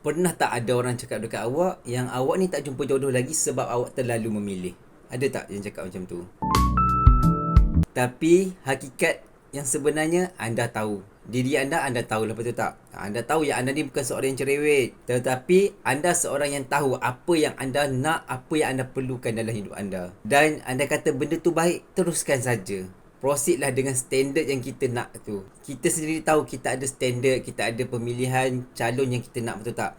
Pernah tak ada orang cakap dekat awak yang awak ni tak jumpa jodoh lagi sebab awak terlalu memilih? Ada tak yang cakap macam tu? Tapi hakikat yang sebenarnya anda tahu. Diri anda tahu lah, betul tak? Anda tahu yang anda ni bukan seorang yang cerewet. Tetapi anda seorang yang tahu apa yang anda nak, apa yang anda perlukan dalam hidup anda. Dan anda kata benda tu baik, teruskan saja. Proceed lah dengan standard yang kita nak tu. Kita sendiri tahu kita ada standard, kita ada pemilihan calon yang kita nak, betul tak?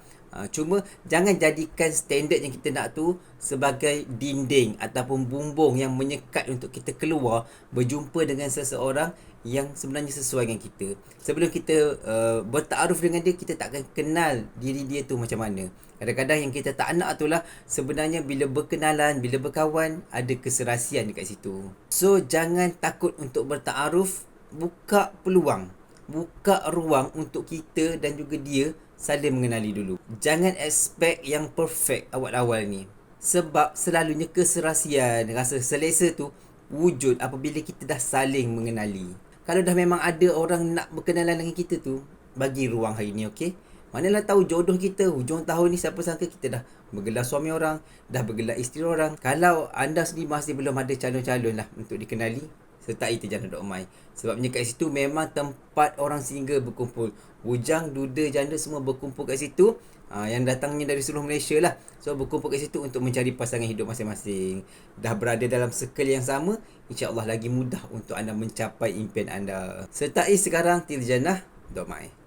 Cuma jangan jadikan standard yang kita nak tu sebagai dinding ataupun bumbung yang menyekat untuk kita keluar berjumpa dengan seseorang yang sebenarnya sesuai dengan kita. Sebelum kita bertaaruf dengan dia, kita tak akan kenal diri dia tu macam mana. Kadang-kadang yang kita tak nak tu lah sebenarnya bila berkenalan, bila berkawan, ada keserasian dekat situ. So jangan takut untuk bertaaruf, buka peluang, buka ruang untuk kita dan juga dia saling mengenali dulu. Jangan expect yang perfect awal-awal ni. Sebab selalunya keserasian, rasa selesa tu wujud apabila kita dah saling mengenali. Kalau dah memang ada orang nak berkenalan dengan kita tu, bagi ruang hari ni, okey? Manalah tahu jodoh kita hujung tahun ni, siapa sangka kita dah bergelar suami orang, dah bergelar isteri orang. Kalau anda sendiri masih belum ada calon-calon lah untuk dikenali, sertai Terjana.my. Sebabnya kat situ memang tempat orang single berkumpul. Bujang, duda, janda semua berkumpul kat situ. Yang datangnya dari seluruh Malaysia lah. So berkumpul kat situ untuk mencari pasangan hidup masing-masing. Dah berada dalam circle yang sama, insya-Allah lagi mudah untuk anda mencapai impian anda. Sertai sekarang Terjana.my.